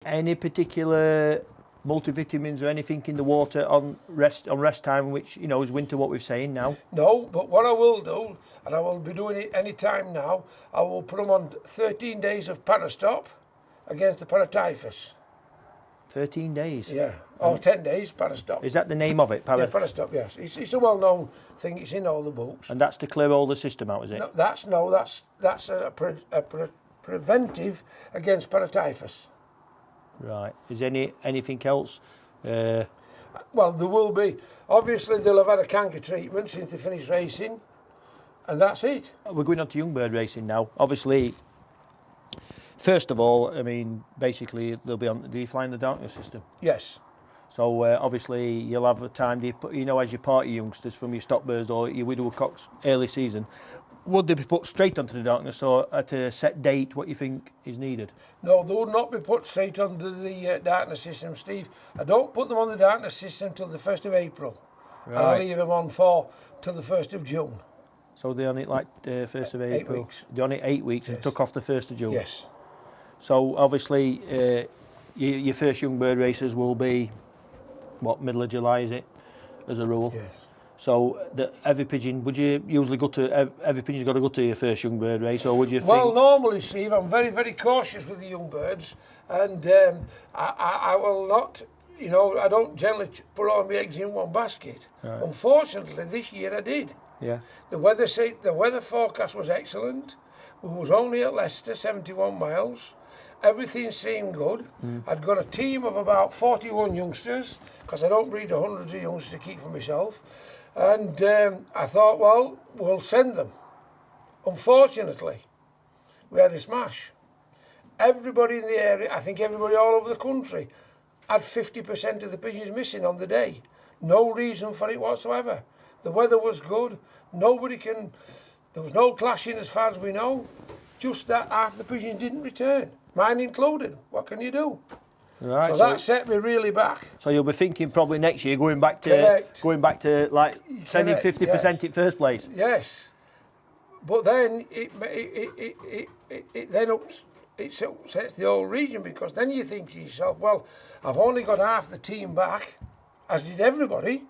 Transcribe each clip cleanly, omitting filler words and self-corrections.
Any particular multivitamins or anything in the water on rest time, which is winter, what we're saying now? No, but what I will do, and I will be doing it any time now, I will put them on 13 days of Parastop against the paratyphus. 13 days? Yeah, or 10 days Parastop. Is that the name of it? Yeah, Parastop, yes. It's a well-known thing, it's in all the books. And that's to clear all the system out, is it? No, that's a preventive against paratyphus. Right. Is anything else? Well, there will be. Obviously, they'll have had a canker treatment since they finished racing, and that's it. We're going on to young bird racing now. Obviously, first of all, I mean, basically, they'll be on. Do you fly in the darkness system? Yes. So obviously, you'll have a time. As your party youngsters from your stock birds or your widow cocks early season, would they be put straight onto the darkness or at a set date? What you think is needed? No, they would not be put straight onto the darkness system, Steve. I don't put them on the darkness system till the 1st of April. Right. And I leave them on till the 1st of June. So they're on it like the 1st of April? 8 weeks. They're on it 8 weeks, yes. And took off the 1st of June? Yes. So obviously your first young bird races will be, middle of July, is it, as a rule? Yes. So every pigeon, would you usually go to, every pigeon's got to go to your first young bird race, or would you think? Well, normally, Steve, I'm very, very cautious with the young birds, and I will not, I don't generally put all my eggs in one basket. Right. Unfortunately, this year I did. Yeah. The weather forecast was excellent. We was only at Leicester, 71 miles. Everything seemed good. I'd got a team of about 41 youngsters, because I don't breed hundreds of youngsters to keep for myself. And I thought, well, we'll send them. Unfortunately, we had a smash. Everybody in the area, I think everybody all over the country, had 50% of the pigeons missing on the day. No reason for it whatsoever. The weather was good. There was no clashing as far as we know. Just that half the pigeons didn't return, mine included. What can you do? Right, so that set me really back. So you'll be thinking probably next year going back to like sending 50% yes. In first place. Yes, but then it upsets the whole region, because then you think to yourself, well, I've only got half the team back, as did everybody.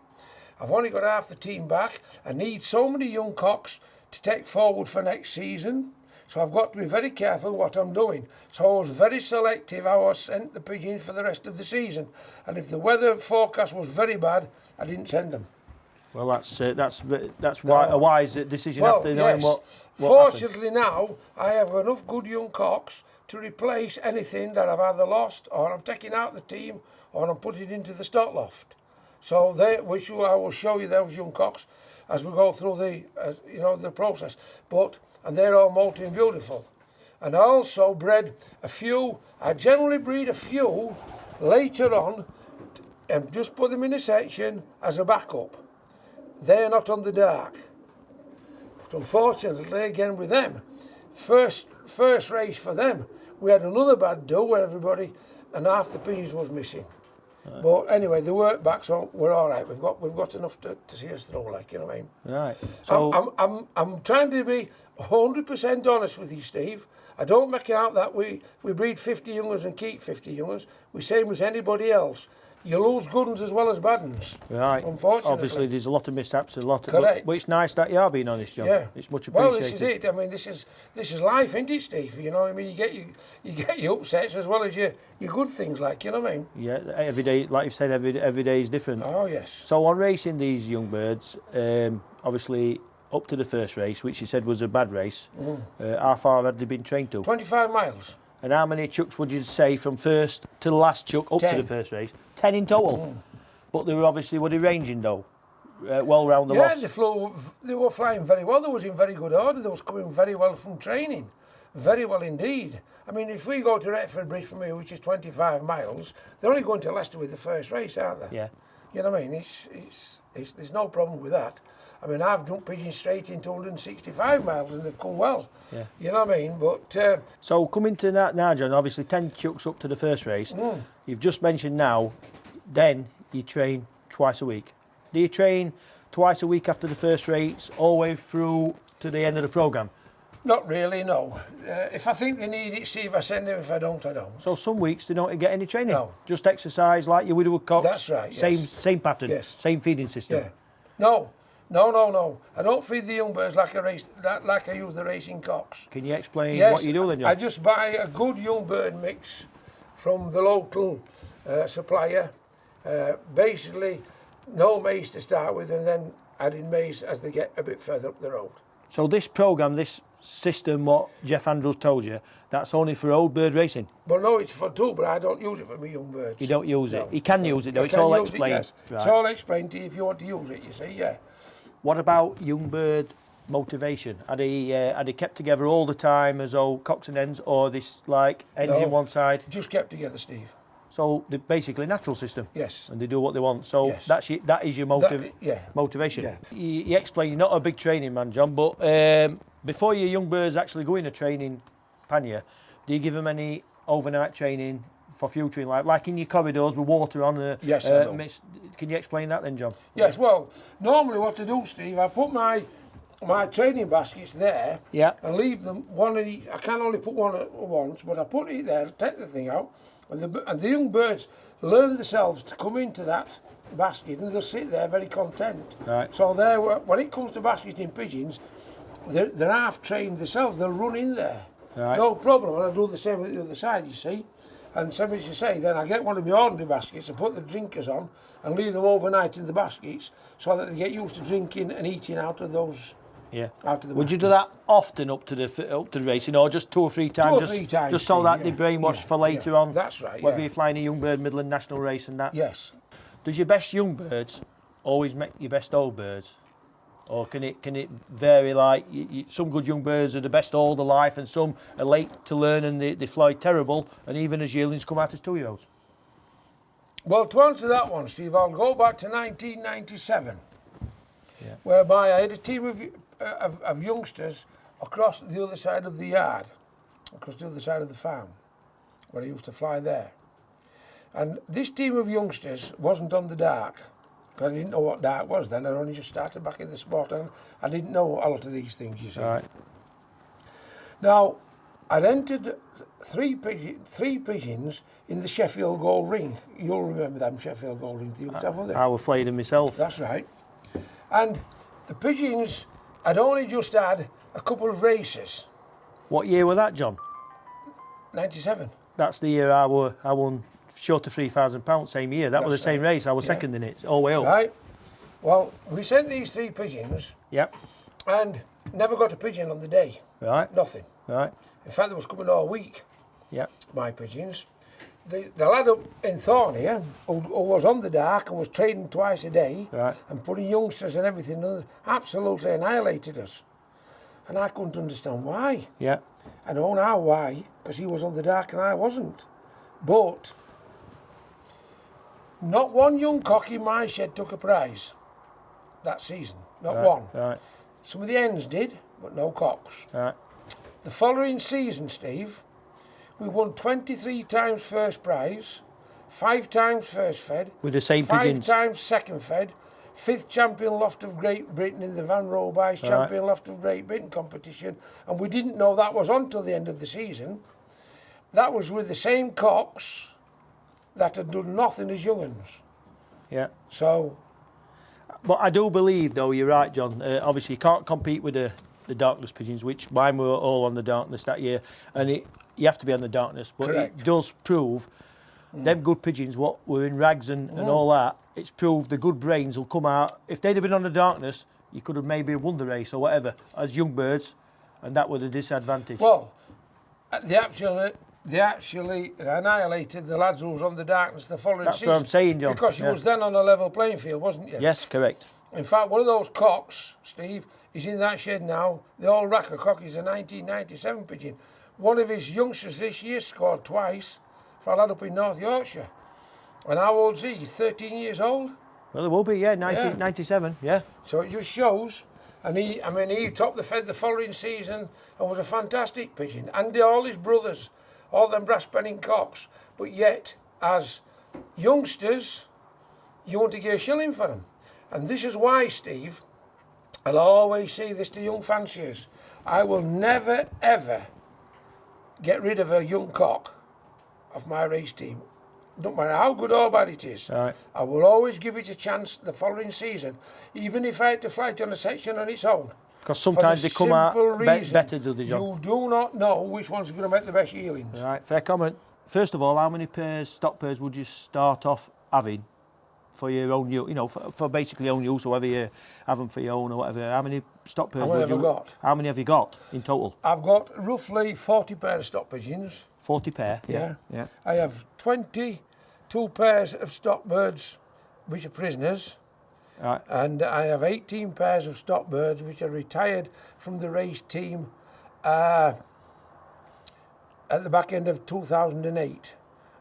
I've only got half the team back. I need so many young cocks to take forward for next season. So I've got to be very careful what I'm doing. So I was very selective how I sent the pigeons for the rest of the season. And if the weather forecast was very bad, I didn't send them. Well, that's why a wise decision after knowing what Fortunately happened. Now, I have enough good young cocks to replace anything that I've either lost, or I'm taking out the team, or I'm putting it into the stock loft. So which I will show you those young cocks as we go through the process. And they're all molting beautiful. And I also bred a few. I generally breed a few later on and just put them in a section as a backup. They're not on the dark. But unfortunately, again with them, first race for them, we had another bad do where everybody and half the pigeons was missing. But anyway, the work back, so we're all right. We've got enough to see us through, like, you know what I mean. Right. So I'm trying to be 100% honest with you, Steve. I don't make out that we breed 50 youngers and keep 50 youngers. We same as anybody else. You lose good ones as well as bad ones. Right. Unfortunately. Obviously, there's a lot of mishaps, Correct. But it's nice that you are being honest, John. Yeah. It's much appreciated. Well, this is it. I mean, this is life, isn't it, Steve? You know what I mean? You get your upsets as well as your good things, like, you know what I mean? Yeah. Every day, like you said, every day is different. Oh yes. So on racing these young birds, obviously up to the first race, which you said was a bad race. How far had they been trained to? 25 miles. And how many chucks would you say from first to the last chuck up 10. to the first race? 10 in total. But they were they ranging though? Well round the lofts? Yeah, they were flying very well. They was in very good order. They was coming very well from training. Very well indeed. I mean, if we go to Redfern Bridge from here, which is 25 miles, they're only going to Leicester with the first race, aren't they? Yeah. You know what I mean? There's no problem with that. I mean, I've jumped pigeons straight into 165 miles and they've come well. Yeah. You know what I mean? But so coming to that now, John, obviously 10 chucks up to the first race. You've just mentioned now, then you train twice a week. Do you train twice a week after the first race all the way through to the end of the programme? Not really, no. If I think they need it, Steve, I send them. If I don't, I don't. So some weeks they don't get any training. No. Just exercise like you would with cocks. That's right. Same pattern. Yes. Same feeding system. Yeah. No. I don't feed the young birds like I use the racing cocks. Can you explain Yes, what you do then, John? I just buy a good young bird mix from the local supplier. Basically, no maize to start with, and then adding maize as they get a bit further up the road. So this programme, this system, what Jeff Andrews told you, that's only for old bird racing? Well, no, it's for two, but I don't use it for my young birds. You don't use No. it? You can use it though, You it's can all use it, explained. yes. Right. It's all explained to you if you want to use it, you see, yeah. What about young bird motivation? Are they kept together all the time as old cocks and hens, or this like hens No. in one side? Just kept together, Steve. So they're basically natural system. Yes. And they do what they want. So Yes. that is your Yeah. motivation. Yeah. You explain you're not a big training man, John, but before your young birds actually go in a training pannier, do you give them any overnight training for future in life, like in your corridors with water on? Yes, I do. mist? Can you explain that then, John? Yes, well, normally what I do, Steve, I put my training baskets there Yeah. and leave them one in each. I can only put one at once, but I put it there, take the thing out, and the young birds learn themselves to come into that basket, and they'll sit there very content. Right. So when it comes to basketing pigeons, they're half trained themselves. They'll run in there, Right. no problem. And I do the same with the other side, you see. And same as you say, then I get one of my ordinary baskets, I put the drinkers on and leave them overnight in the baskets so that they get used to drinking and eating out of those. Yeah. Out of the Would you do that often up to the racing, or just 2 or 3 times? 2 or 3 times, Just so Steve, that yeah. they brainwash Yeah, for later yeah. on. That's right, Whether yeah. you're flying a young bird, Midland national race and that. Yes. Does your best young birds always make your best old birds? Or can it vary, like some good young birds are the best all the life and some are late to learn and they fly terrible, and even as yearlings come out as 2-year-olds? Well, to answer that one, Steve, I'll go back to 1997, Yeah. whereby I had a team of youngsters across the other side of the yard, across the other side of the farm, where I used to fly there. And this team of youngsters wasn't on the dark, because I didn't know what dark was then. I only just started back in the sport, and I didn't know a lot of these things, you see. Right. Now, I'd entered three pigeons in the Sheffield Gold Ring. You'll remember them Sheffield Gold Rings. You used to have, weren't they? I was flaying them myself. That's right. And the pigeons had only just had a couple of races. What year was that, John? 97. That's the year I won short of £3,000, same year. That was the That's same right. race. I was Yeah. second in it, all the way up. Right. Well, we sent these 3 pigeons Yep. and never got a pigeon on the day. Right. Nothing. Right. In fact, they was coming all week, Yep. my pigeons. The lad up in Thorne here, who was on the dark and was training twice a day, Right. and putting youngsters and everything, and absolutely annihilated us. And I couldn't understand why. Yeah. I know now why, because he was on the dark and I wasn't. But not one young cock in my shed took a prize that season. Not one. Right. Some of the hens did, but no cocks. Right. The following season, Steve, we won 23 times first prize, 5 times first fed, With the same 5 pigeons. times second fed, 5th champion loft of Great Britain in the Vanrobaeys champion loft of Great Britain competition, and we didn't know that was on till the end of the season. That was with the same cocks that had done nothing as young uns. Yeah. So, But I do believe, though, you're right, John. Obviously, you can't compete with the darkness pigeons, which mine were all on the darkness that year, and you have to be on the darkness. But Correct. it does prove them good pigeons, what were in rags and all that. It's proved the good brains will come out. If they'd have been on the darkness, you could have maybe won the race or whatever as young birds, and that was a disadvantage. well, they actually annihilated the lads who was on the darkness the following That's season. what I'm saying, John. Because you Yeah. was then on a level playing field, wasn't you? Yes, correct. In fact, one of those cocks, Steve, is in that shed now. The old Rpra cock is a 1997 pigeon. One of his youngsters this year scored twice for a lad up in North Yorkshire. And how old's he? He's 13 years old. Well, it will be, yeah, 1997, yeah. So it just shows. And he topped the fed the following season and was a fantastic pigeon. And all his brothers, all them Braspennings cocks. But yet, as youngsters, you want to give a shilling for them. And this is why, Steve, I'll always say this to young fanciers. I will never ever get rid of a young cock of my race team. Don't matter how good or bad it is. Right. I will always give it a chance the following season, even if I had to fly it on a section on its own. Because sometimes they come out better, do they, John? You do not know which one's going to make the best yearlings. Right, fair comment. First of all, how many stock pairs would you start off having for your own use? You know, for basically your own use, or whether you have them for your own or whatever. How many stock pairs How many have you got in total? I've got roughly 40 pairs of stock pigeons. 40 pair? Yeah. Yeah. I have 22 pairs of stock birds, which are prisoners. Right. And I have 18 pairs of stock birds, which are retired from the race team at the back end of 2008.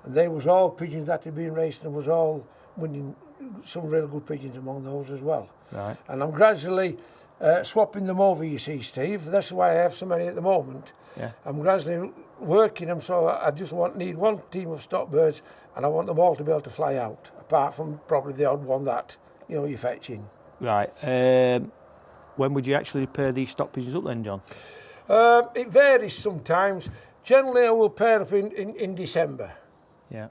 And they was all pigeons that had been raced and was all winning some real good pigeons among those as well. Right. And I'm gradually swapping them over, you see, Steve. That's why I have so many at the moment. Yeah. I'm gradually working them, so I just need one team of stock birds, and I want them all to be able to fly out, apart from probably the odd one that, you know, you're fetching. Right. When would you actually pair these stock pigeons up then, John? It varies sometimes. Generally, I will pair up in December. Yeah.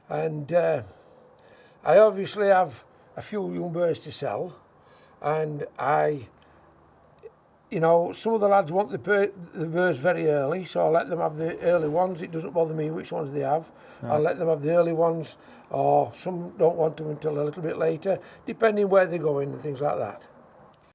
And I obviously have a few young birds to sell, and you know, some of the lads want the birds very early, so I'll let them have the early ones. It doesn't bother me which ones they have. Right. I'll let them have the early ones, or some don't want them until a little bit later, depending where they're going and things like that.